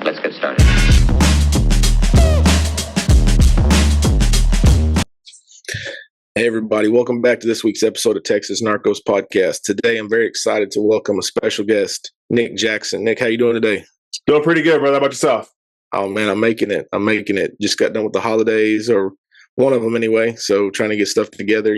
Let's get started. Hey everybody, welcome back to this week's episode of Texas Narcos podcast. Today I'm very excited to welcome a special guest, Nick Jackson. Nick, how you doing today? Doing pretty good, brother. How about yourself? Oh man, I'm making it. Just got done with the holidays, or one of them anyway, so trying to get stuff together,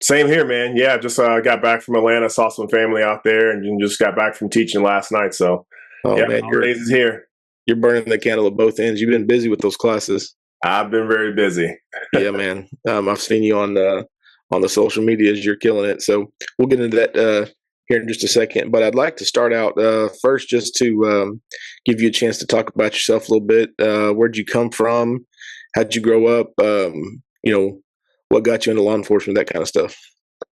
Same here, man. Yeah, just got back from Atlanta, saw some family out there, and just got back from teaching last night. So, man, holidays is here. You're burning the candle at both ends. You've been busy with those classes. I've been very busy. Yeah, man. I've seen you on the social medias. You're killing it. So we'll get into that here in just a second. But I'd like to start out first just to give you a chance to talk about yourself a little bit. Where'd you come from? How'd you grow up? What got you into law enforcement, that kind of stuff?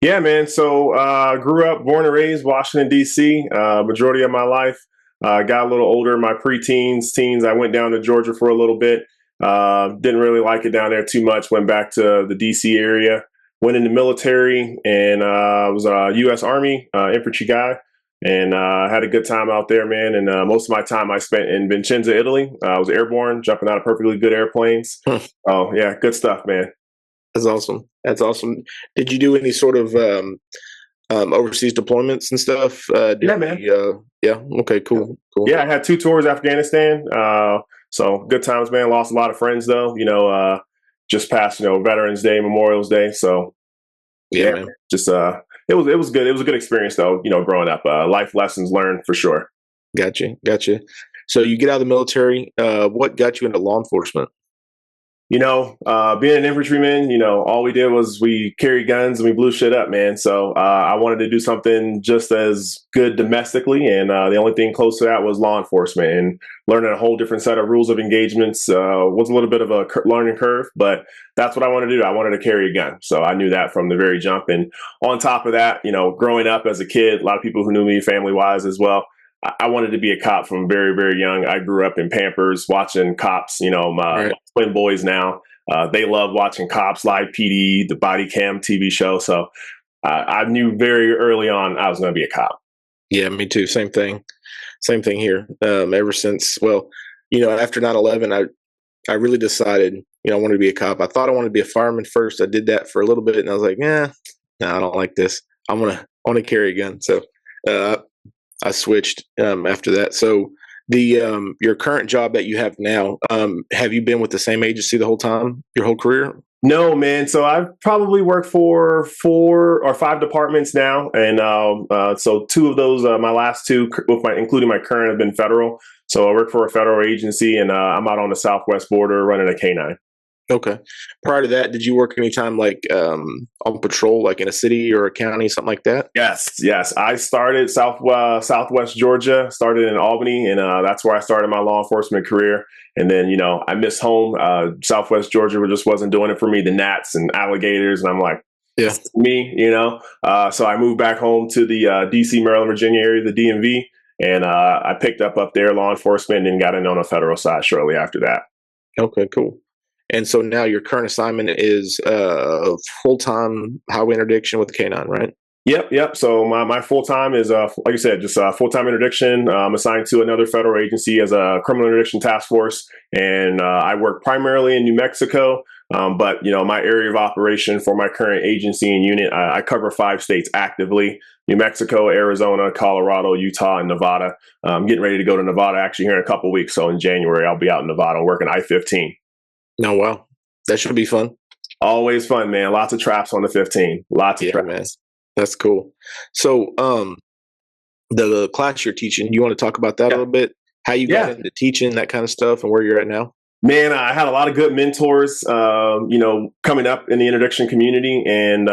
Yeah, man. So grew up, born and raised, Washington, D.C., majority of my life. Got a little older in my preteens, teens. I went down to Georgia for a little bit. Didn't really like it down there too much. Went back to the DC area, went in the military, and was a U.S. Army infantry guy, and had a good time out there, man. And most of my time I spent in Vicenza, Italy. I was airborne, jumping out of perfectly good airplanes. Oh yeah, good stuff, man. That's awesome. Did you do any sort of overseas deployments and stuff? Yeah, man. Yeah. Okay. Cool. Yeah, I had 2 tours Afghanistan. So good times, man. Lost a lot of friends though. Just past Veterans Day, Memorial's Day. So yeah, man. Just it was good. It was a good experience though. Growing up, life lessons learned for sure. Gotcha. So you get out of the military. What got you into law enforcement? Being an infantryman, all we did was we carried guns and we blew shit up, man. So I wanted to do something just as good domestically. And the only thing close to that was law enforcement, and learning a whole different set of rules of engagements was a little bit of a learning curve, but that's what I wanted to do. I wanted to carry a gun. So I knew that from the very jump. And on top of that, growing up as a kid, a lot of people who knew me family wise as well, I wanted to be a cop from very, very young. I grew up in Pampers watching cops, my twin boys now. They love watching Cops, Live PD, the body cam TV show. So I knew very early on I was going to be a cop. Yeah, me too. Same thing here. Ever since, after 9/11, I really decided, I wanted to be a cop. I thought I wanted to be a fireman first. I did that for a little bit and I was like, no, I don't like this. I want to carry a gun. So, I switched after that. So your current job that you have now, have you been with the same agency the whole time, your whole career? No, man. So I've probably worked for 4 or 5 departments now. And so 2 of those, my last 2, including my current, have been federal. So I work for a federal agency, and I'm out on the southwest border running a K-9. Okay. Prior to that, did you work any time on patrol, like in a city or a county, something like that? Yes. I started Southwest Georgia, started in Albany, and that's where I started my law enforcement career. And then, I missed home. Southwest Georgia just wasn't doing it for me. The gnats and alligators, and I'm like, yeah, me. So I moved back home to the D.C., Maryland, Virginia area, the DMV, and I picked up there law enforcement and got in on the federal side shortly after that. Okay, cool. And so now your current assignment is full-time highway interdiction with the K-9, right? Yep. So my full-time is, like you said, just full-time interdiction. I'm assigned to another federal agency as a criminal interdiction task force. And I work primarily in New Mexico. But, my area of operation for my current agency and unit, I cover 5 states actively: New Mexico, Arizona, Colorado, Utah, and Nevada. I'm getting ready to go to Nevada actually here in a couple of weeks. So in January, I'll be out in Nevada working I-15. Oh, wow. That should be fun. Always fun, man. Lots of traps on the 15. Lots of traps. Man. That's cool. So the class you're teaching, you want to talk about that a little bit? How you got into teaching, that kind of stuff, and where you're at now? Man, I had a lot of good mentors, coming up in the interdiction community. And,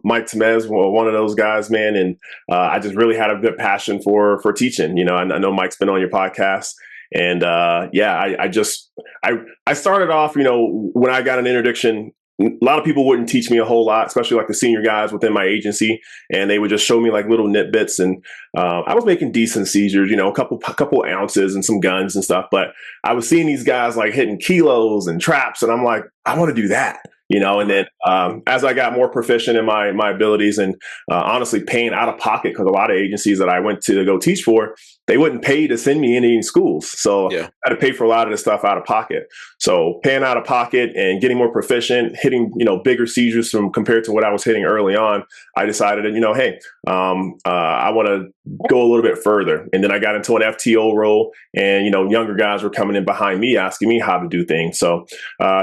Mike Temez, one of those guys, man. And I just really had a good passion for teaching. I know Mike's been on your podcast. And I started off, when I got an interdiction, a lot of people wouldn't teach me a whole lot, especially like the senior guys within my agency. And they would just show me like little nitbits. And I was making decent seizures, a couple ounces and some guns and stuff. But I was seeing these guys like hitting kilos and traps. And I'm like, I want to do that. And then as I got more proficient in my abilities and honestly paying out of pocket, because a lot of agencies that I went to go teach for, they wouldn't pay to send me any schools. So Yeah. I had to pay for a lot of this stuff out of pocket. So paying out of pocket and getting more proficient, hitting, bigger seizures from compared to what I was hitting early on, I decided that, hey, I want to go a little bit further. And then I got into an FTO role and, younger guys were coming in behind me, asking me how to do things. So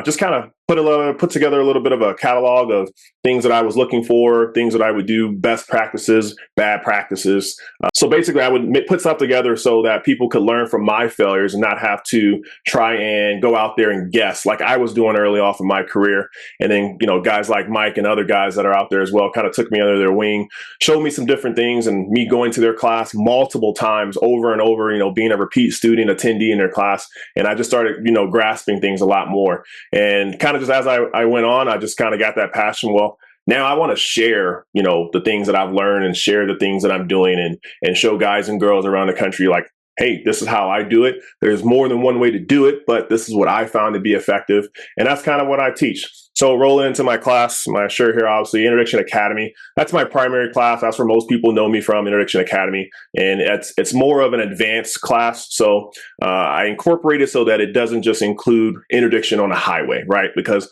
just kind of put together a little bit of a catalog of things that I was looking for, things that I would do, best practices, bad practices. So basically I would put stuff together so that people could learn from my failures and not have to try and go out there and guess like I was doing early off in my career. And then, guys like Mike and other guys that are out there as well kind of took me under their wing, showed me some different things, and me going to their class multiple times over and over, being a repeat student, attendee in their class. And I just started, grasping things a lot more. And kind of just as I went on, I just kind of got that passion. Well, now I want to share, the things that I've learned and share the things that I'm doing and show guys and girls around the country like, hey, this is how I do it. There's more than one way to do it, but this is what I found to be effective. And that's kind of what I teach. So rolling into my class, my shirt here, obviously, Interdiction Academy. That's my primary class. That's where most people know me from, Interdiction Academy. And it's more of an advanced class. So I incorporate it so that it doesn't just include interdiction on the highway, right? Because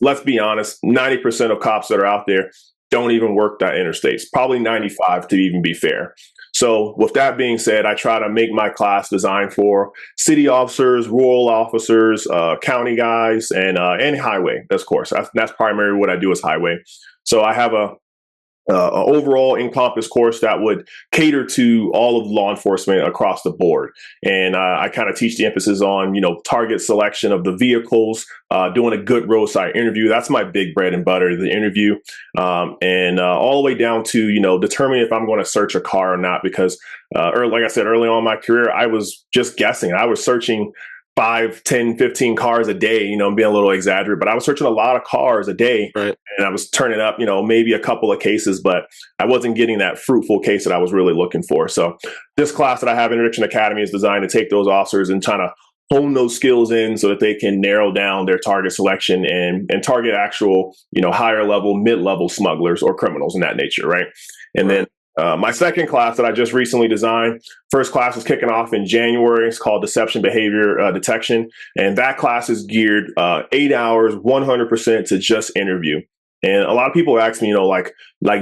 let's be honest, 90% of cops that are out there don't even work that interstates, probably 95 to even be fair. So with that being said, I try to make my class designed for city officers, rural officers, county guys, and highway, of course. That's primarily what I do is highway. So I have a overall encompass course that would cater to all of law enforcement across the board. And I kind of teach the emphasis on, target selection of the vehicles, doing a good roadside interview. That's my big bread and butter, the interview. And all the way down to, determining if I'm going to search a car or not, because like I said, early on in my career, I was just guessing. I was searching 5, 10, 15 cars a day, being a little exaggerated, but I was searching a lot of cars a day. Right. And I was turning up, maybe a couple of cases, but I wasn't getting that fruitful case that I was really looking for. So this class that I have, Interdiction Academy, is designed to take those officers and trying to hone those skills in so that they can narrow down their target selection and target actual, higher level, mid-level smugglers or criminals in that nature. Right. And then my second class that I just recently designed, first class was kicking off in January. It's called Deception Behavior Detection. And that class is geared 8 hours, 100% to just interview. And a lot of people ask me, like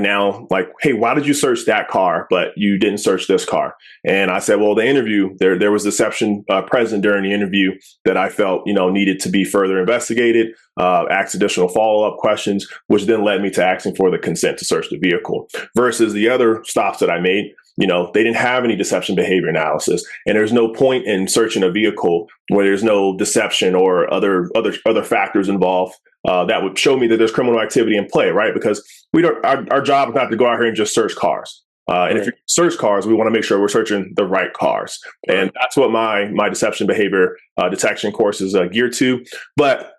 now, hey, why did you search that car, but you didn't search this car? And I said, well, the interview, there was deception present during the interview that I felt, needed to be further investigated, asked additional follow-up questions, which then led me to asking for the consent to search the vehicle versus the other stops that I made. They didn't have any deception behavior analysis, and there's no point in searching a vehicle where there's no deception or other factors involved that would show me that there's criminal activity in play, right? Because our job is not to go out here and just search cars. And if you search cars, we want to make sure we're searching the right cars. And that's what my deception behavior detection course is geared to. But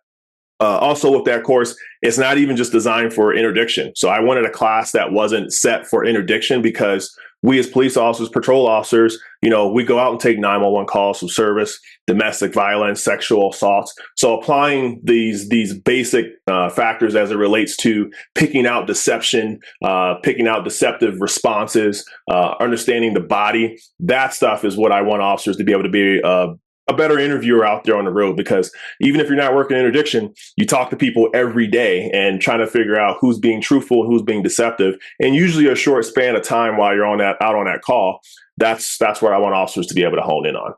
also with that course, it's not even just designed for interdiction. So I wanted a class that wasn't set for interdiction because we as police officers, patrol officers, we go out and take 911 calls from service, domestic violence, sexual assaults. So applying these basic factors as it relates to picking out deception, picking out deceptive responses, understanding the body, that stuff is what I want officers to be able to be a better interviewer out there on the road, because even if you're not working interdiction, you talk to people every day and trying to figure out who's being truthful and who's being deceptive. And usually a short span of time while you're out on that call, that's where I want officers to be able to hone in on.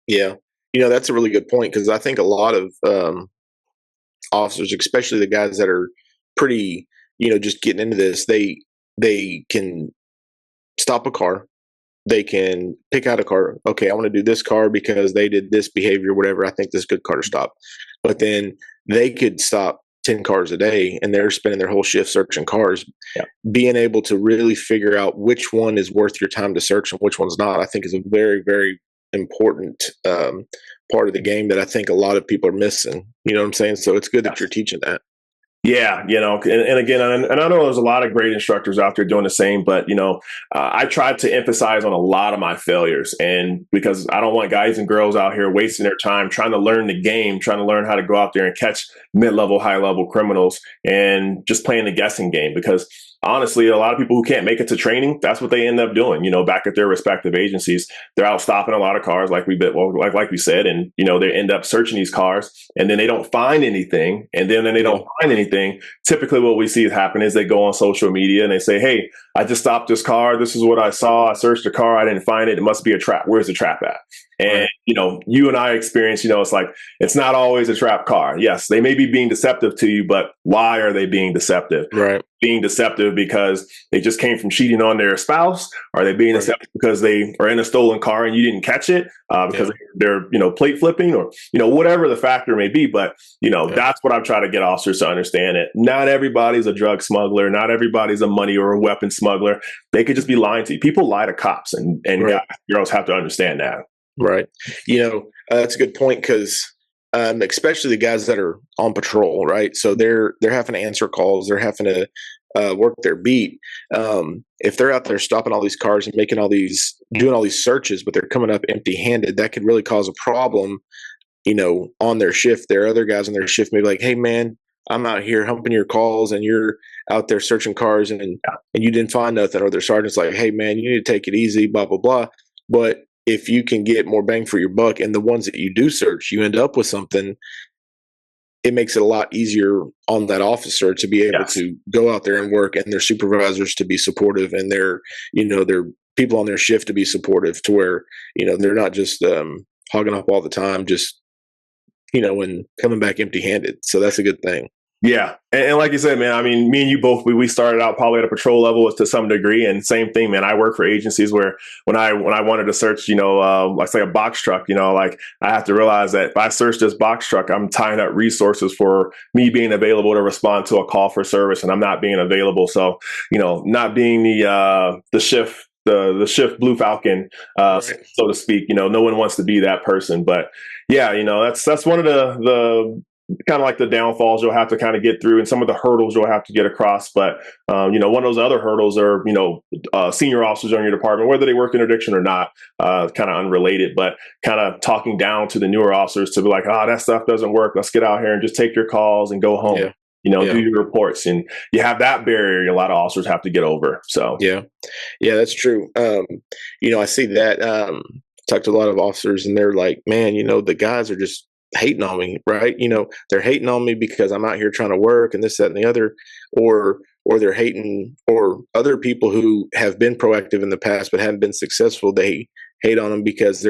Yeah. That's a really good point, because I think a lot of officers, especially the guys that are pretty, just getting into this, they can stop a car. They can pick out a car. Okay, I want to do this car because they did this behavior, whatever. I think this is a good car to stop. But then they could stop 10 cars a day and they're spending their whole shift searching cars. Yeah. Being able to really figure out which one is worth your time to search and which one's not, I think is a very, very important part of the game that I think a lot of people are missing. You know what I'm saying? So it's good that you're teaching that. Yeah, and again, and I know there's a lot of great instructors out there doing the same, but I tried to emphasize on a lot of my failures, and because I don't want guys and girls out here wasting their time trying to learn the game, trying to learn how to go out there and catch mid-level, high-level criminals, and just playing the guessing game. Because honestly, a lot of people who can't make it to training, that's what they end up doing. Back at their respective agencies, they're out stopping a lot of cars, like we said, and they end up searching these cars, and then they don't find anything, and then they don't find anything. Typically, what we see happen is they go on social media and they say, "Hey, I just stopped this car. This is what I saw. I searched the car. I didn't find it. It must be a trap. Where's the trap at?" And Right. you and I experience, it's like it's not always a trap car. Yes, they may be being deceptive to you, but why are they being deceptive? Right. Being deceptive because they just came from cheating on their spouse? Are they being Right. deceptive because they are in a stolen car and you didn't catch it because they're plate flipping, or whatever the factor may be? But that's what I'm trying to get officers to understand, it not everybody's a drug smuggler, not everybody's a money or a weapon smuggler. They could just be lying to you. People lie to cops, and Right. guys, girls have to understand that. Right. That's a good point because especially the guys that are on patrol, right? So they're having to answer calls, they're having to work their beat. If they're out there stopping all these cars and doing all these searches, but they're coming up empty-handed, that could really cause a problem. On their shift, there are other guys on their shift maybe like, "Hey, man, I'm out here humping your calls, and you're out there searching cars, and you didn't find nothing." Or their sergeant's like, "Hey, man, you need to take it easy, blah blah blah." But if you can get more bang for your buck, and the ones that you do search, you end up with something, it makes it a lot easier on that officer to be able to go out there and work, and their supervisors to be supportive, and their people on their shift to be supportive, to where they're not just hogging up all the time, just and coming back empty-handed. So that's a good thing. Yeah. And like you said, man, I mean, me and you both, we started out probably at a patrol level to some degree. And same thing, man, I work for agencies where when I wanted to search, like say a box truck, like I have to realize that if I search this box truck, I'm tying up resources for me being available to respond to a call for service, and I'm not being available. So, not being the shift Blue Falcon, Right. so to speak, no one wants to be that person. But yeah, that's one of the kind of like the downfalls you'll have to kind of get through, and some of the hurdles you'll have to get across. But one of those other hurdles are senior officers on your department, whether they work interdiction or not, kind of unrelated, but kind of talking down to the newer officers to be like, that stuff doesn't work. Let's get out here and just take your calls and go home. Do your reports, and you have that barrier a lot of officers have to get over. So yeah, that's true. I see that. Talk to a lot of officers, and they're like, "Man, the guys are just hating on me, right? They're hating on me because I'm out here trying to work, and this, that, and the other, or they're hating, or other people who have been proactive in the past but haven't been successful. They hate on them because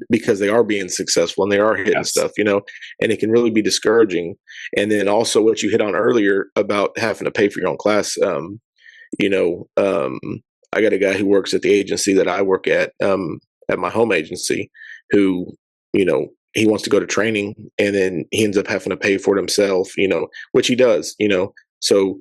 because they are being successful and they are hitting stuff, and it can really be discouraging. And then also what you hit on earlier about having to pay for your own class. I got a guy who works at the agency that I work at my home agency, who, he wants to go to training, and then he ends up having to pay for it himself, which he does, so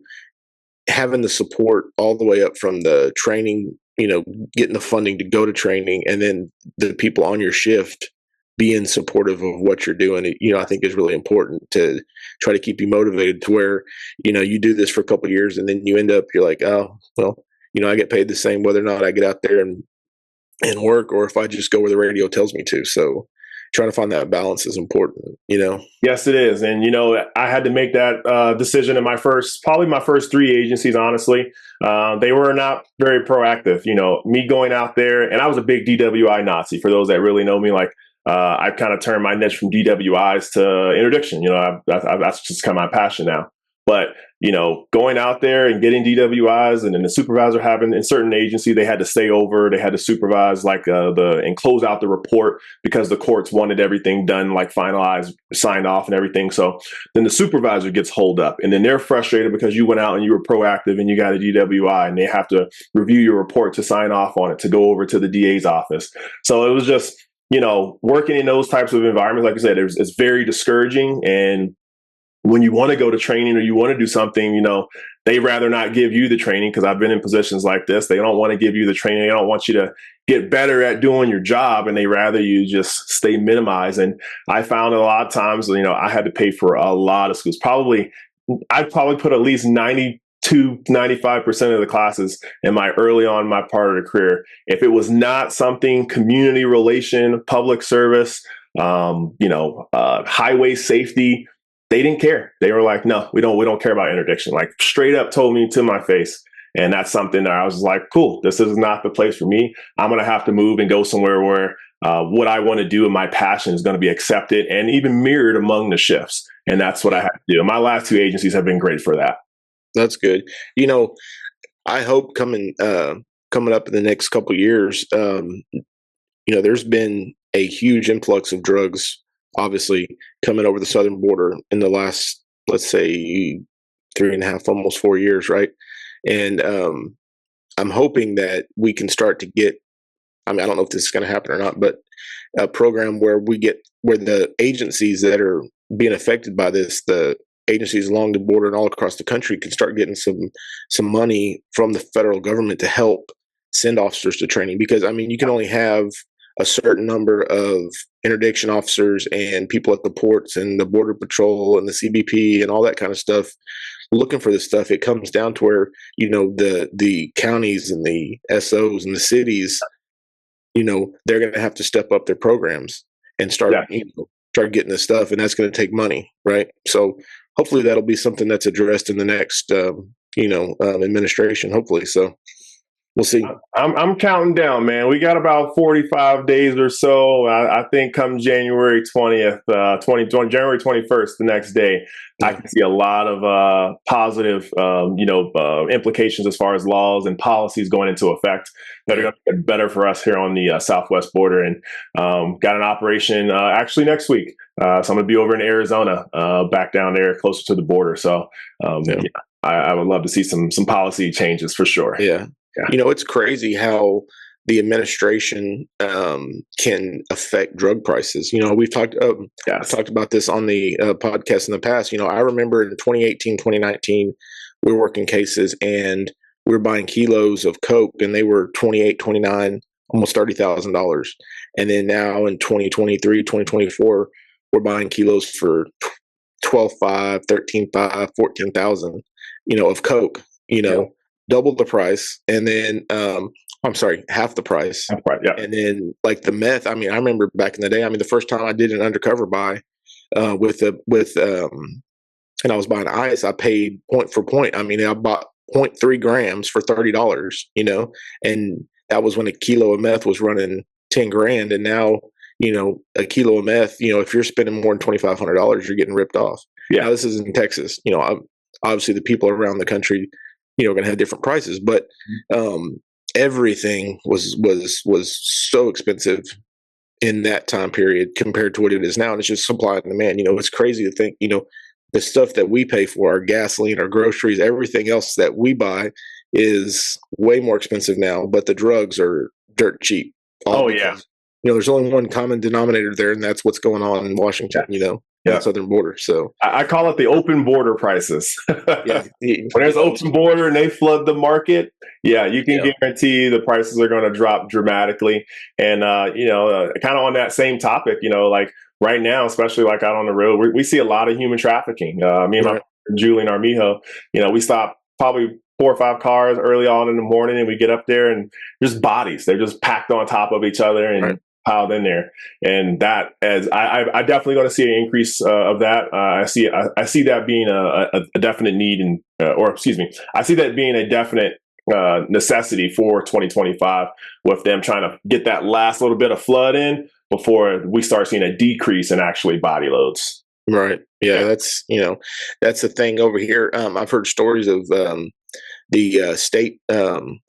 having the support all the way up from the training, getting the funding to go to training, and then the people on your shift being supportive of what you're doing, I think is really important to try to keep you motivated, to where, you do this for a couple of years, and then you're like, oh, well, I get paid the same whether or not I get out there and work, or if I just go where the radio tells me to. So trying to find that balance is important, Yes, it is. And, I had to make that decision in probably my first three agencies, honestly. They were not very proactive, me going out there, and I was a big DWI Nazi. For those that really know me, like, I've kind of turned my niche from DWIs to interdiction. That's just kind of my passion now. But, going out there and getting DWIs, and then the supervisor having, in certain agency, they had to stay over, they had to supervise and close out the report because the courts wanted everything done, like finalized, signed off and everything. So then the supervisor gets holed up, and then they're frustrated because you went out and you were proactive and you got a DWI, and they have to review your report to sign off on it, to go over to the DA's office. So it was just, working in those types of environments, like I said, it's very discouraging. And when you want to go to training or you want to do something, they rather not give you the training, because I've been in positions like this. They don't want to give you the training. They don't want you to get better at doing your job, and they rather you just stay minimized. And I found a lot of times, I had to pay for a lot of schools, probably I'd probably put at least 95% of the classes in my early on my part of the career. If it was not something community relation, public service, highway safety, they didn't care. They were like, no, we don't care about interdiction. Like straight up told me to my face. And that's something that I was like, cool, this is not the place for me. I'm going to have to move and go somewhere where what I want to do and my passion is going to be accepted and even mirrored among the shifts. And that's what I have to do. My last two agencies have been great for that. That's good. I hope coming up in the next couple of years, there's been a huge influx of drugs, obviously coming over the southern border in the last, let's say, 3.5, almost 4 years, right? And I'm hoping that we can start to get. I mean, I don't know if this is going to happen or not, but a program where the agencies that are being affected by this, the agencies along the border and all across the country, can start getting some money from the federal government to help send officers to training. Because I mean, you can only have a certain number of interdiction officers and people at the ports and the border patrol and the CBP and all that kind of stuff looking for this stuff. It comes down to where the counties and the SOs and the cities, they're going to have to step up their programs and start getting this stuff, and that's going to take money, right? So hopefully that'll be something that's addressed in the next, administration. Hopefully, so we'll see. I'm counting down, man. We got about 45 days or so. I think come January 20th, January 21st, the next day, I can see a lot of positive, implications as far as laws and policies going into effect that are going to get better for us here on the southwest border. And got an operation actually next week. So I'm going to be over in Arizona, back down there closer to the border. So I would love to see some policy changes for sure. Yeah. It's crazy how the administration can affect drug prices. We've talked about this on the podcast in the past. I remember in 2018, 2019, we were working cases and we were buying kilos of Coke and they were 28, 29, almost $30,000. And then now in 2023, 2024, we're buying kilos for 12.5, 13.5, 14,000, of Coke, double the price. And then, I'm sorry, half the price. Yeah. And then like the meth, I mean, I remember back in the day, I mean, the first time I did an undercover buy, and I was buying ice, I paid point for point. I mean, I bought 0.3 grams for $30, and that was when a kilo of meth was running 10 grand. And now, a kilo of meth, if you're spending more than $2,500, you're getting ripped off. Yeah. Now, this is in Texas. Obviously the people around the country, going to have different prices, but everything was so expensive in that time period compared to what it is now. And it's just supply and demand. It's crazy to think, the stuff that we pay for, our gasoline, our groceries, everything else that we buy is way more expensive now, but the drugs are dirt cheap. There's only one common denominator there, and that's what's going on in Washington, the southern border. So I call it the open border prices. Yeah. When there's open border and they flood the market, you can guarantee the prices are going to drop dramatically. And, kind of on that same topic, like right now, especially like out on the road, we see a lot of human trafficking. Me and my Julie and Armijo, we stop probably 4 or 5 cars early on in the morning and we get up there and there's bodies. They're just packed on top of each other and piled in there. And that, as I definitely going to see an increase of that. I see that being a definite need I see that being a definite necessity for 2025 with them trying to get that last little bit of flood in before we start seeing a decrease in actually body loads. Right. Yeah. That's the thing over here. I've heard stories of the state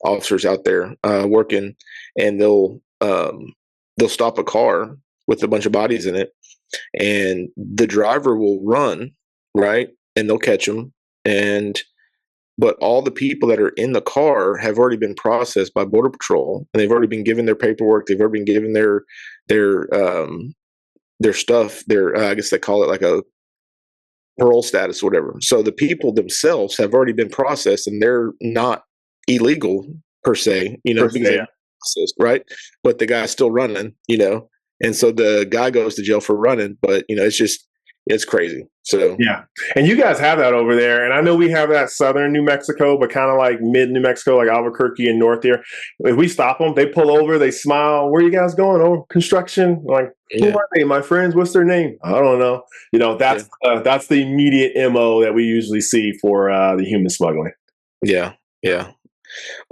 officers out there working, and they'll stop a car with a bunch of bodies in it, and the driver will run, right? And they'll catch them. But all the people that are in the car have already been processed by Border Patrol, and they've already been given their paperwork. They've already been given their stuff. I guess they call it like a parole status or whatever. So the people themselves have already been processed, and they're not illegal per se, processed, right? But the guy's still running, and so the guy goes to jail for running. But it's just It's crazy. So Yeah. And you guys have that over there. And I know we have that southern New Mexico, but kind of like mid New Mexico, like Albuquerque and north here. If we stop them, they pull over, they smile. Where are you guys going? Oh, construction. Like, who yeah, are they? My friends, what's their name? I don't know. yeah, That's the immediate MO that we usually see for the human smuggling. yeah, yeah.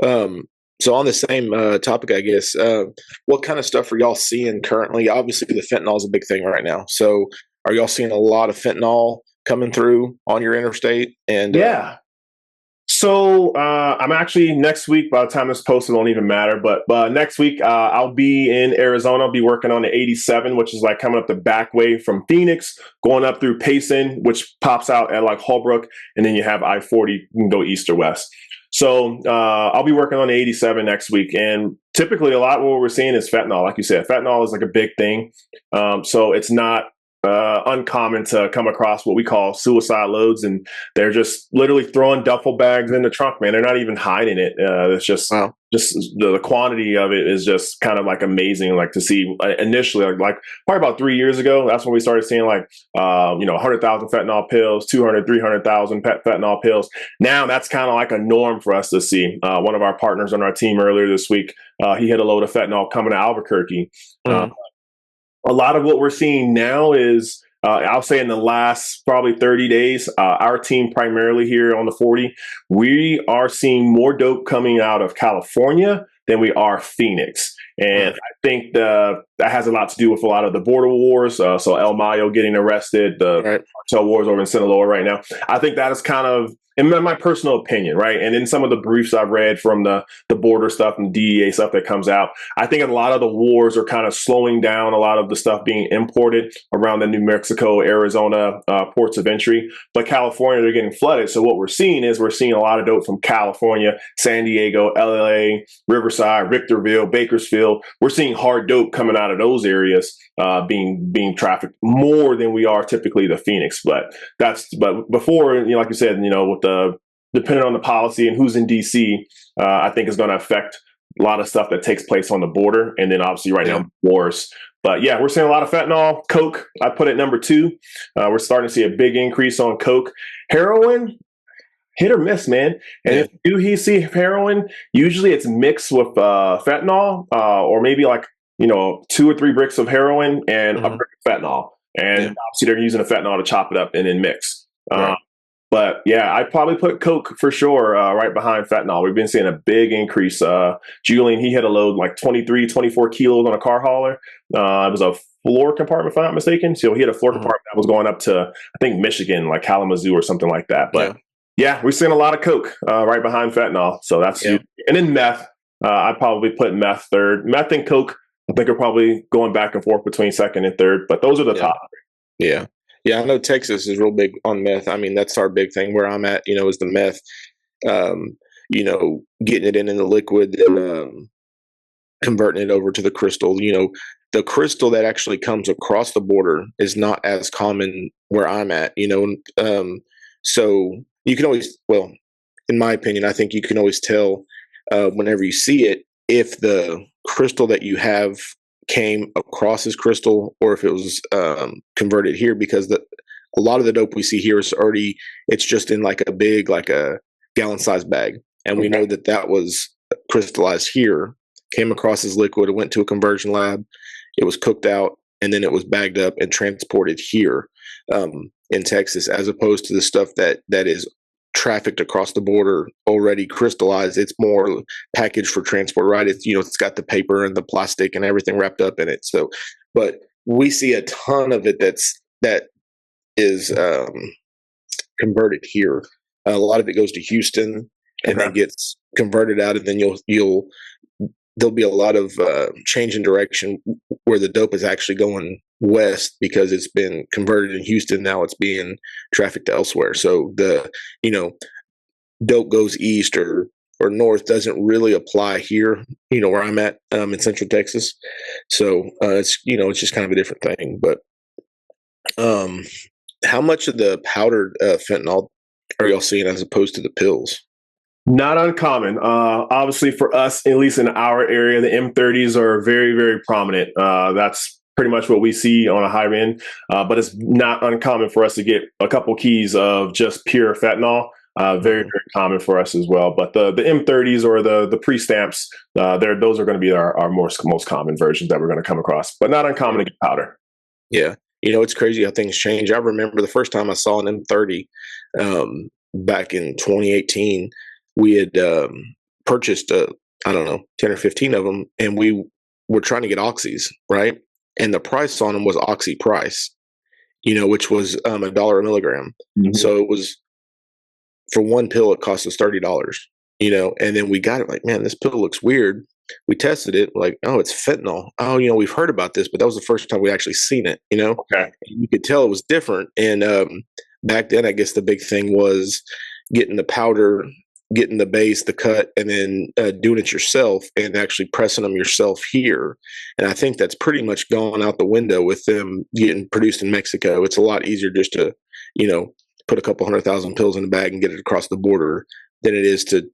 Um, so on the same topic, I guess, what kind of stuff are y'all seeing currently? Obviously, the fentanyl is a big thing right now. So are y'all seeing a lot of fentanyl coming through on your interstate? And Yeah. So I'm actually next week. By the time this post, it won't even matter. But next week, I'll be in Arizona. I'll be working on the 87, which is like coming up the back way from Phoenix, going up through Payson, which pops out at like Holbrook, and then you have I-40. You can go east or west. So I'll be working on the 87 next week, and typically a lot of what we're seeing is fentanyl. Like you said, fentanyl is like a big thing. So it's not uncommon to come across what we call suicide loads, and they're just literally throwing duffel bags in the trunk. Man, they're not even hiding it. It's wow, just the quantity of it is just kind of like amazing. Like to see initially, like probably about 3 years ago, that's when we started seeing like 100,000 fentanyl pills, 200, 300,000 fentanyl pills. Now that's kind of like a norm for us to see. One of our partners on our team earlier this week, he hit a load of fentanyl coming to Albuquerque. mm, A lot of what we're seeing now is, I'll say in the last probably 30 days, our team primarily here on the 40, we are seeing more dope coming out of California than we are Phoenix. And mm, I think that has a lot to do with a lot of the border wars. So El Mayo getting arrested, the right, cartel wars over in Sinaloa right now. I think that is kind of, in my personal opinion, right? And in some of the briefs I've read from the border stuff and DEA stuff that comes out, I think a lot of the wars are kind of slowing down a lot of the stuff being imported around the New Mexico, Arizona ports of entry. But California, they're getting flooded. So what we're seeing is we're seeing a lot of dope from California, San Diego, LA, Riverside, Victorville, Bakersfield. We're seeing hard dope coming out of those areas being trafficked more than we are typically the Phoenix. But before, like you said, with depending on the policy and who's in DC, I think is going to affect a lot of stuff that takes place on the border. And then obviously right yeah, now, wars. But yeah, we're seeing a lot of fentanyl. Coke, I put it number 2. We're starting to see a big increase on coke. Heroin, hit or miss, man. And yeah, if you do see heroin, usually it's mixed with fentanyl, or maybe like 2 or 3 bricks of heroin and a mm, brick of fentanyl. And yeah, obviously they're using the fentanyl to chop it up and then mix. right, But yeah, I'd probably put coke for sure right behind fentanyl. We've been seeing a big increase. Julian, he hit a load like 23, 24 kilos on a car hauler. It was a floor compartment, if I'm not mistaken. So he had a floor mm, compartment that was going up to, I think, Michigan, like Kalamazoo or something like that. yeah, But yeah, we're seeing a lot of coke right behind fentanyl. So that's yeah, huge. And then meth. I'd probably put meth third. Meth and coke, I think, are probably going back and forth between second and third. But those are the yeah, top. yeah. Yeah, I know Texas is real big on meth. I mean, that's our big thing where I'm at, is the meth, getting it in the liquid and converting it over to the crystal. The crystal that actually comes across the border is not as common where I'm at, so you can always, well, in my opinion, I think you can always tell whenever you see it if the crystal that you have came across as crystal or if it was converted here, because a lot of the dope we see here is already, it's just in like a big, like a gallon sized bag. And we Okay. know that was crystallized here, came across as liquid, it went to a conversion lab, it was cooked out, and then it was bagged up and transported here in Texas, as opposed to the stuff that is trafficked across the border already crystallized. It's more packaged for transport, right? It's got the paper and the plastic and everything wrapped up in it. So, but we see a ton of it that is converted here. A lot of it goes to Houston and Okay. then gets converted out, and then there'll be a lot of change in direction where the dope is actually going west because it's been converted in Houston. Now it's being trafficked elsewhere. So the dope goes east or north doesn't really apply here. Where I'm at in Central Texas. So it's just kind of a different thing. But how much of the powdered fentanyl are y'all seeing as opposed to the pills? Not uncommon. Obviously, for us, at least in our area, the M30s are very, very prominent. That's pretty much what we see on a high end. But it's not uncommon for us to get a couple keys of just pure fentanyl. Very, Mhm. very common for us as well. But the M30s or the pre-stamps, those are going to be our most common versions that we're going to come across, but not uncommon to get powder. Yeah. It's crazy how things change. I remember the first time I saw an M30 back in 2018. We had purchased, I don't know, 10 or 15 of them, and we were trying to get oxys, right? And the price on them was oxy price, which was $1 a milligram. Mm-hmm. So it was, for one pill, it cost us $30, and then we got it like, man, this pill looks weird. We tested it, like, oh, it's fentanyl. Oh, we've heard about this, but that was the first time we actually seen it. Okay. And you could tell it was different. And back then, I guess the big thing was getting the powder, getting the base, the cut, and then doing it yourself and actually pressing them yourself here. And I think that's pretty much gone out the window with them getting produced in Mexico. It's a lot easier just to, put a couple 100,000 pills in a bag and get it across the border than it is to,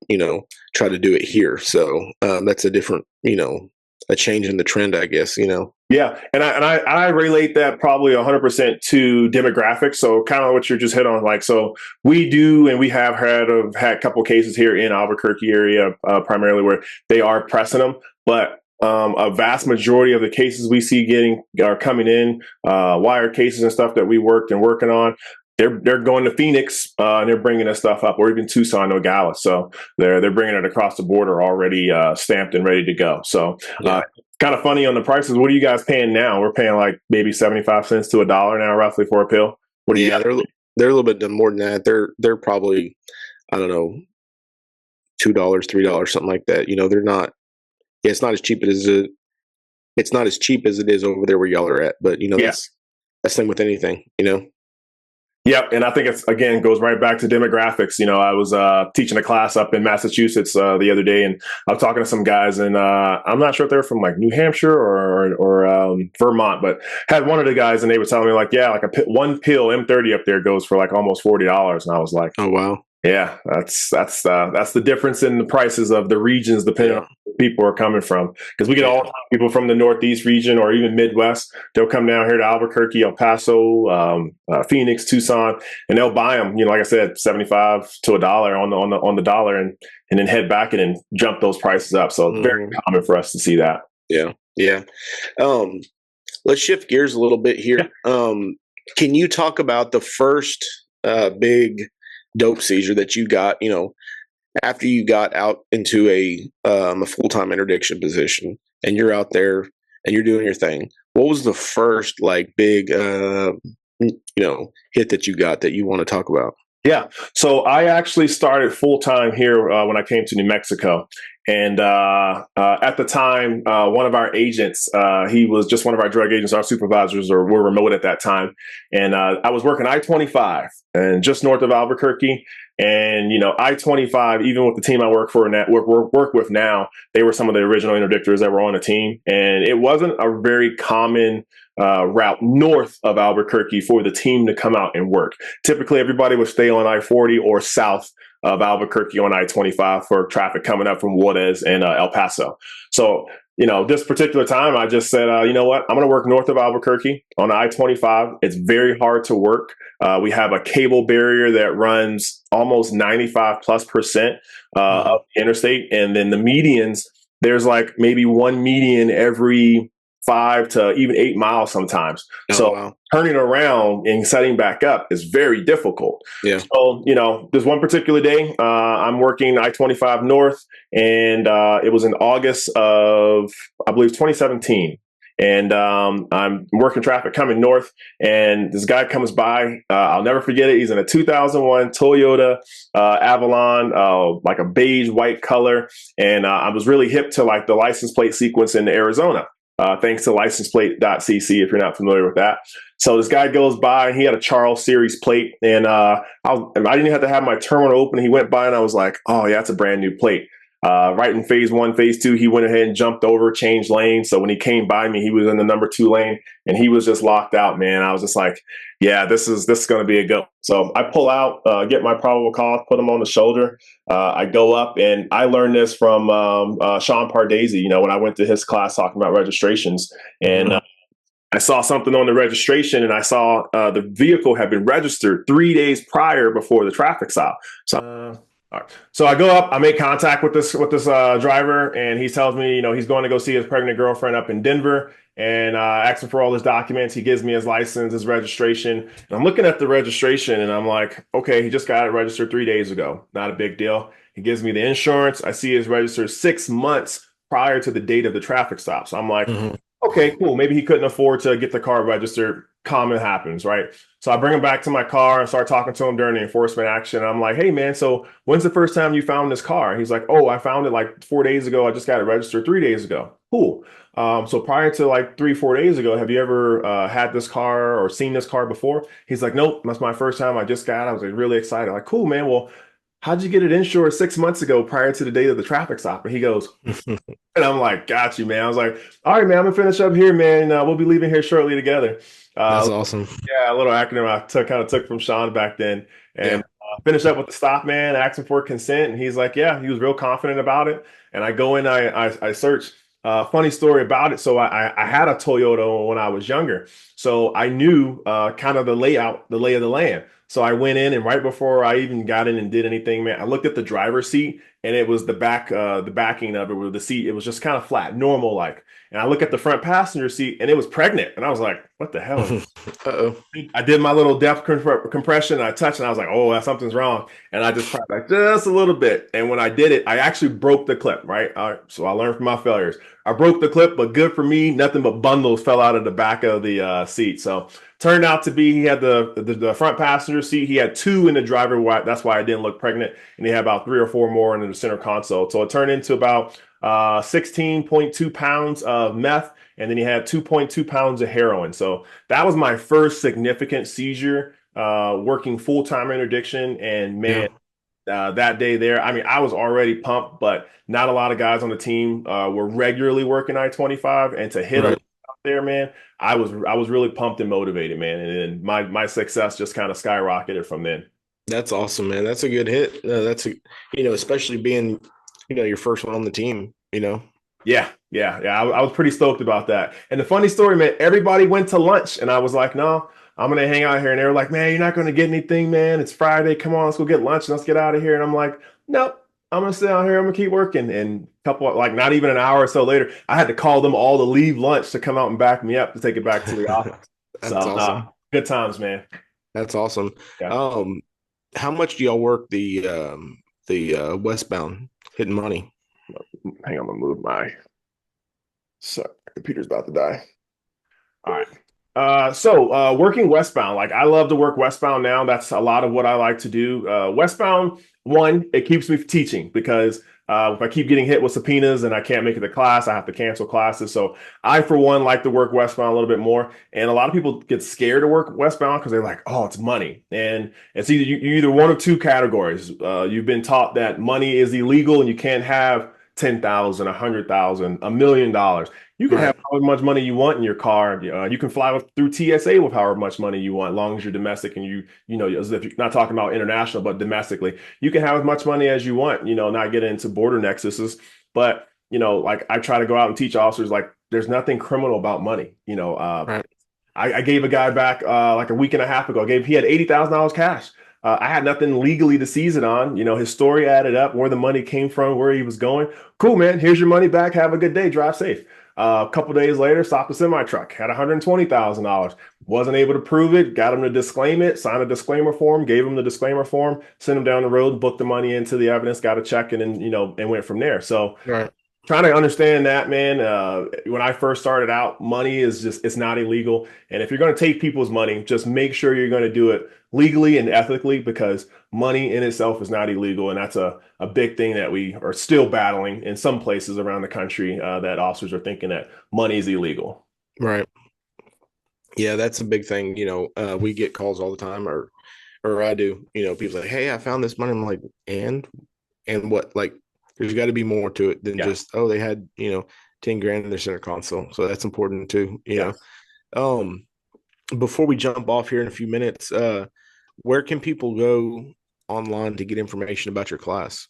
try to do it here. So that's a different, a change in the trend, I guess, Yeah, and I relate that probably 100% to demographics. So kind of what you're just hit on, like, so we do, and we have had a couple cases here in Albuquerque area, primarily where they are pressing them, but a vast majority of the cases we see are coming in, wire cases and stuff that we working on. They're going to Phoenix and they're bringing this stuff up, or even Tucson, Nogales. So they're bringing it across the border already stamped and ready to go. So yeah. kind of funny on the prices. What are you guys paying now? We're paying like maybe 75 cents to $1 now, roughly, for a pill. What do you got? They're a little bit more than that. They're probably, I don't know, $2, $3, something like that. They're not. Yeah, it's not as cheap as it's not as cheap as it is over there where y'all are at. But Yeah. that's the thing with anything. Yep, and I think it's, again, goes right back to demographics. I was teaching a class up in Massachusetts the other day, and I was talking to some guys, and I'm not sure if they're from like New Hampshire or Vermont, but had one of the guys, and they were telling me like, yeah, like one pill M30 up there goes for like almost $40, and I was like, oh wow, yeah, that's the difference in the prices of the regions depending on where people are coming from. Because we get all people from the Northeast region or even Midwest. They'll come down here to Albuquerque, El Paso, Phoenix, Tucson, and they'll buy them. Like I said, 75 to $1 on the dollar, and then head back and then jump those prices up. So it's very common for us to see that. Yeah, yeah. Let's shift gears a little bit here. Yeah. Can you talk about the first big dope seizure that you got, after you got out into a full-time interdiction position, and you're out there and you're doing your thing? What was the first like big hit that you got that you want to talk about? Yeah. So I actually started full-time here when I came to New Mexico. And at the time, one of our agents, he was just one of our drug agents, our supervisors were remote at that time. And I was working I-25 and just north of Albuquerque. And, I-25, even with the team I work with now, they were some of the original interdictors that were on the team. And it wasn't a very common route north of Albuquerque for the team to come out and work. Typically, everybody would stay on I-40 or south of Albuquerque on I-25 for traffic coming up from Juarez and El Paso. So, this particular time, I just said, you know what, I'm going to work north of Albuquerque on I-25. It's very hard to work. We have a cable barrier that runs almost 95+% of the interstate. And then the medians, there's like maybe one median every 5 to even 8 miles sometimes. Turning around and setting back up is very difficult. Yeah. So, there's one particular day, I'm working I-25 north, and it was in August of, I believe, 2017. And I'm working traffic coming north, and this guy comes by. I'll never forget it. He's in a 2001 Toyota Avalon, like a beige white color. And I was really hip to like the license plate sequence in Arizona. Thanks to licenseplate.cc, if you're not familiar with that. So this guy goes by, and he had a Charles series plate, and I didn't have to have my terminal open. He went by, and I was like, oh yeah, that's a brand new plate. Right in phase 1, phase 2, he went ahead and jumped over, changed lanes. So when he came by me, he was in the number 2 lane, and he was just locked out, man. I was just like, yeah, this is going to be a go. So I pull out, get my probable cause, put him on the shoulder. I go up, and I learned this from Sean Pardesi, when I went to his class talking about registrations. And I saw something on the registration, and I saw the vehicle had been registered 3 days prior before the traffic stop. So, all right. So I go up, I make contact with this driver, and he tells me, he's going to go see his pregnant girlfriend up in Denver, and asks him for all his documents. He gives me his license, his registration. And I'm looking at the registration, and I'm like, okay, he just got it registered 3 days ago. Not a big deal. He gives me the insurance. I see it's registered 6 months prior to the date of the traffic stop. So I'm like, Mm-hmm. okay, cool. Maybe he couldn't afford to get the car registered. Common happens, right? So I bring him back to my car and start talking to him during the enforcement action. I'm like, hey, man, so when's the first time you found this car? He's like, oh, I found it like 4 days ago. I just got it registered 3 days ago. Cool. So prior to like 3, 4 days ago, have you ever had this car or seen this car before? He's like, nope, that's my first time. I just got it. I was like really excited. Like, cool, man. Well, how'd you get it insured 6 months ago prior to the date of the traffic stop? And he goes, and I'm like, got you, man. I was like, all right, man, I'm gonna finish up here, man. We'll be leaving here shortly together. That's Uh, awesome. yeah, a little acronym I kind of took from Sean back then, Yeah. and finished up with the stop, man. Asked him for consent, and he's like, yeah, he was real confident about it. And I go in, I search. Funny story about it. So I had a Toyota when I was younger, so I knew kind of the layout, the lay of the land. So I went in, and right before I even got in and did anything, man, I looked at the driver's seat, and it was the backing of it, where the seat, it was just kind of flat, normal like. And I look at the front passenger seat, and it was pregnant, and I was like, what the hell? Uh-oh. I did my little depth compression. And I touched, and I was like, "Oh, something's wrong." And I just pried back just a little bit. And when I did it, I actually broke the clip. Right. All right. So I learned from my failures. I broke the clip, but good for me. Nothing but bundles fell out of the back of the seat. So turned out to be he had the front passenger seat. He had two in the driver. That's why I didn't look pregnant. And he had about 3 or 4 more in the center console. So it turned into about 16.2 pounds of meth, and then he had 2.2 pounds of heroin. So that was my first significant seizure, working full-time interdiction. And Yeah. man, that day there, I mean, I was already pumped, but not a lot of guys on the team were regularly working I-25, and to hit a Right. out there, man, I was really pumped and motivated, man. And then my success just kind of skyrocketed from then. That's awesome, man. That's a good hit. That's a, especially being, your first one on the team. Yeah, yeah, yeah. I was pretty stoked about that. And the funny story, man, everybody went to lunch, and I was like, no, I'm gonna hang out here. And they were like, man, you're not gonna get anything, man. It's Friday. Come on, let's go get lunch and let's get out of here. And I'm like, nope, I'm gonna stay out here. I'm gonna keep working. And a couple, like not even an hour or so later, I had to call them all to leave lunch to come out and back me up to take it back to the office. So, That's awesome. good times, man. That's awesome. Yeah. Um, how much do y'all work the westbound hitting money? Hang on, I'm gonna move my. So, computer's about to die. All right. So working westbound, like I love to work westbound now. That's a lot of what I like to do. Westbound, one, it keeps me teaching because if I keep getting hit with subpoenas and I can't make it to class, I have to cancel classes. So I, for one, like to work westbound a little bit more. And a lot of people get scared to work westbound because they're like, oh, it's money. And it's either you're either one of two categories. You've been taught that money is illegal and you can't have 10,000, 100,000, $1 million. You can have Right. however much money you want in your car. You can fly through TSA with however much money you want, as long as you're domestic and as if you're not talking about international, but domestically, you can have as much money as you want. Not get into border nexuses, but like I try to go out and teach officers like there's nothing criminal about money. Right. I gave a guy back like a week and a half ago. He had $80,000 cash. I had nothing legally to seize it on. His story added up, where the money came from, where he was going. Cool, man. Here's your money back. Have a good day. Drive safe. A couple days later, stopped a semi truck. Had $120,000. Wasn't able to prove it. Got him to disclaim it. Signed a disclaimer form. Gave him the disclaimer form. Sent him down the road. Booked the money into the evidence. Got a check, and then and went from there. So Right. trying to understand that, man. When I first started out, money is just, it's not illegal. And if you're going to take people's money, just make sure you're going to do it legally and ethically, because money in itself is not illegal. And that's a big thing that we are still battling in some places around the country, that officers are thinking that money is illegal. Right. Yeah, that's a big thing. We get calls all the time, or I do. People like, "Hey, I found this money." I'm like, and what? Like, there's got to be more to it than Yeah. just, oh, they had 10 grand in their center console. So that's important too. Yeah. Um, before we jump off here in a few minutes, where can people go online to get information about your class?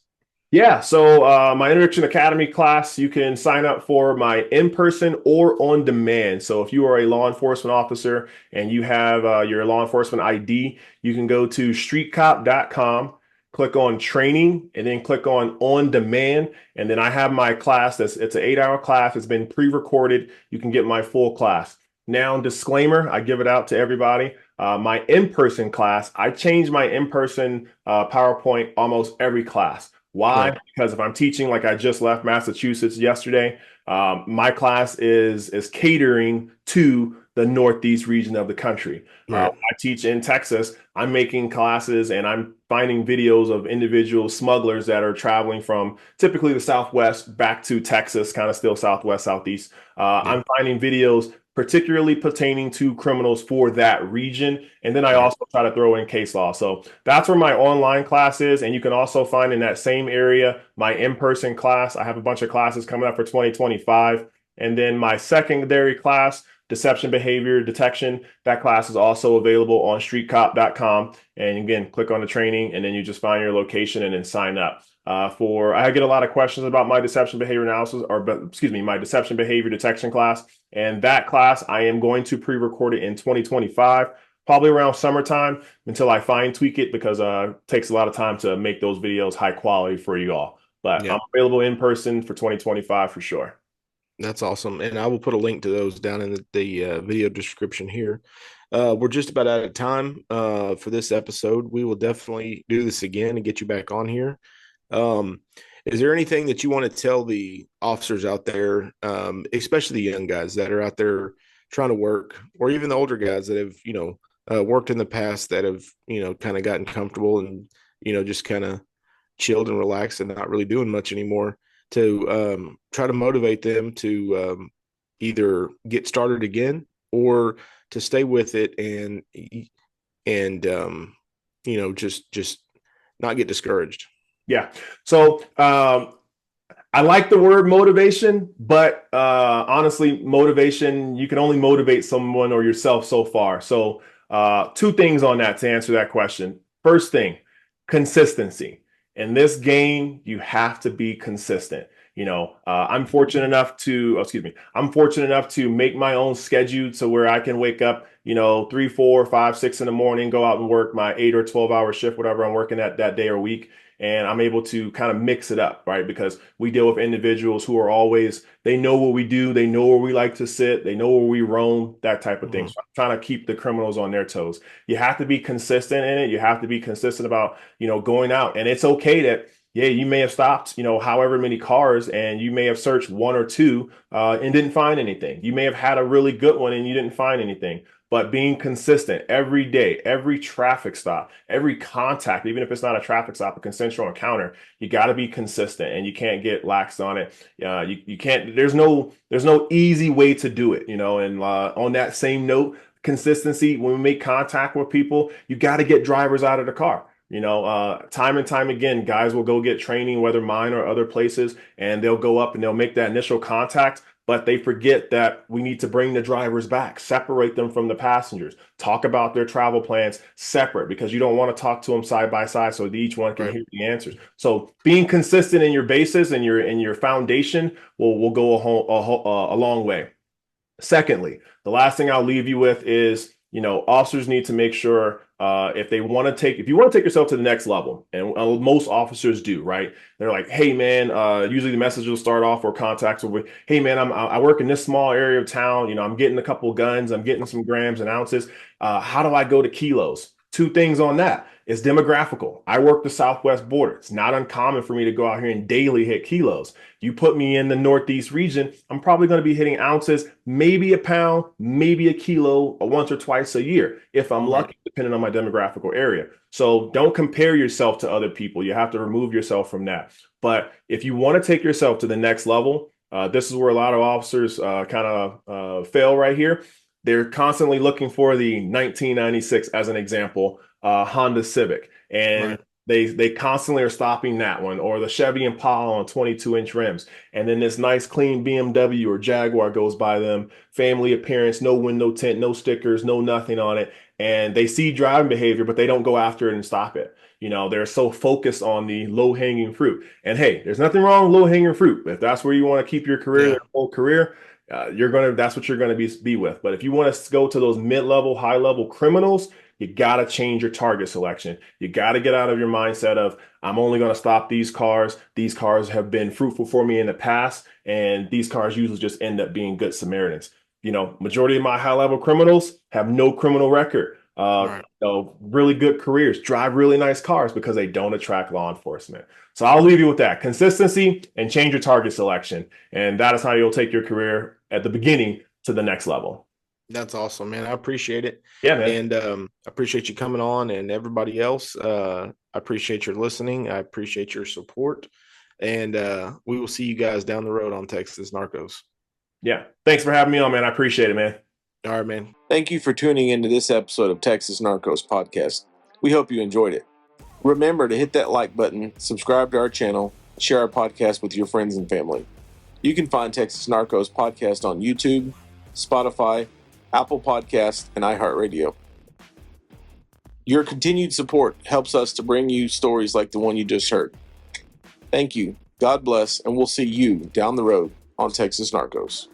Yeah, so my Interdiction Academy class, you can sign up for my in-person or on demand. So if you are a law enforcement officer and you have your law enforcement ID, you can go to streetcop.com, click on training, and then click on demand. And then I have my class it's an 8-hour class. It's been pre-recorded. You can get my full class. Now, disclaimer, I give it out to everybody. My in-person class, I change my in-person PowerPoint almost every class. Why? Right. Because if I'm teaching, like I just left Massachusetts yesterday, my class is catering to the Northeast region of the country. Right. I teach in Texas. I'm making classes and I'm finding videos of individual smugglers that are traveling from typically the Southwest back to Texas, kind of still Southwest, Southeast. Yeah. I'm finding videos particularly pertaining to criminals for that region. And then I Right. also try to throw in case law. So that's where my online class is. And you can also find in that same area my in-person class. I have a bunch of classes coming up for 2025. And then my secondary class, deception behavior detection, that class is also available on streetcop.com. And again, click on the training and then you just find your location and then sign up. I get a lot of questions about my deception behavior analysis, excuse me, my deception behavior detection class. And that class, I am going to pre-record it in 2025, probably around summertime until I fine tweak it because it takes a lot of time to make those videos high quality for you all. But Yeah. I'm available in person for 2025 for sure. That's awesome. And I will put a link to those down in the video description here. We're just about out of time for this episode. We will definitely do this again and get you back on here. Um, is there anything that you want to tell the officers out there, especially the young guys that are out there trying to work, or even the older guys that have, worked in the past that have, kind of gotten comfortable and, just kind of chilled and relaxed and not really doing much anymore to try to motivate them to either get started again or to stay with it and just not get discouraged. Yeah. So I like the word motivation, but honestly, motivation, you can only motivate someone or yourself so far. So, two things on that to answer that question. First thing, consistency. In this game, you have to be consistent. I'm fortunate enough to, excuse me, I'm fortunate enough to make my own schedule to where I can wake up, 3, 4, 5, 6 in the morning, go out and work my 8 or 12 hour shift, whatever I'm working at that day or week, and I'm able to kind of mix it up, right? Because we deal with individuals who are always, they know what we do, they know where we like to sit, they know where we roam, that type of thing. Mhm. So I'm trying to keep the criminals on their toes. You have to be consistent in it. You have to be consistent about, going out. And it's okay that, yeah, you may have stopped, however many cars, and you may have searched one or two and didn't find anything. You may have had a really good one and you didn't find anything. But being consistent every day, every traffic stop, every contact, even if it's not a traffic stop, a consensual encounter, you got to be consistent and you can't get lax on it. You can't. There's no easy way to do it. And on that same note, consistency. When we make contact with people, you got to get drivers out of the car. Time and time again, guys will go get training, whether mine or other places, and they'll go up and they'll make that initial contact, but they forget that we need to bring the drivers back, separate them from the passengers, talk about their travel plans separate because you don't want to talk to them side by side so each one can Right. hear the answers. So being consistent in your basis and your foundation will go a long way. Secondly, the last thing I'll leave you with is, officers need to make sure if you want to take yourself to the next level, and most officers do, right? They're like, hey man, usually the message will start off or contacts will be, hey man, I work in this small area of town. I'm getting a couple of guns, I'm getting some grams and ounces. How do I go to kilos? Two things on that. It's demographical. I work the Southwest border. It's not uncommon for me to go out here and daily hit kilos. You put me in the Northeast region, I'm probably going to be hitting ounces, maybe a pound, maybe a kilo, once or twice a year, if I'm Right. lucky, depending on my demographical area. So don't compare yourself to other people. You have to remove yourself from that. But if you want to take yourself to the next level, this is where a lot of officers kind of fail right here. They're constantly looking for the 1996, as an example, Honda Civic. And Right. They constantly are stopping that one, or the Chevy Impala on 22-inch rims. And then this nice clean BMW or Jaguar goes by them, family appearance, no window tint, no stickers, no nothing on it. And they see driving behavior, but they don't go after it and stop it. They're so focused on the low-hanging fruit. And hey, there's nothing wrong with low-hanging fruit. If that's where you want to keep your career, Yeah. their whole career, that's what you're gonna be with. But if you want to go to those mid-level, high-level criminals, you got to change your target selection. You got to get out of your mindset of, I'm only going to stop these cars. These cars have been fruitful for me in the past, and these cars usually just end up being good Samaritans. Majority of my high level criminals have no criminal record. Right. Really good careers, drive really nice cars because they don't attract law enforcement. So I'll leave you with that: consistency and change your target selection. And that is how you'll take your career at the beginning to the next level. That's awesome, man. I appreciate it. Yeah, man. And I appreciate you coming on, and everybody else. I appreciate your listening. I appreciate your support. And we will see you guys down the road on Texas Narcos. Yeah. Thanks for having me on, man. I appreciate it, man. All right, man. Thank you for tuning into this episode of Texas Narcos Podcast. We hope you enjoyed it. Remember to hit that like button, subscribe to our channel, share our podcast with your friends and family. You can find Texas Narcos Podcast on YouTube, Spotify, Apple Podcasts, and iHeartRadio. Your continued support helps us to bring you stories like the one you just heard. Thank you, God bless, and we'll see you down the road on Texas Narcos.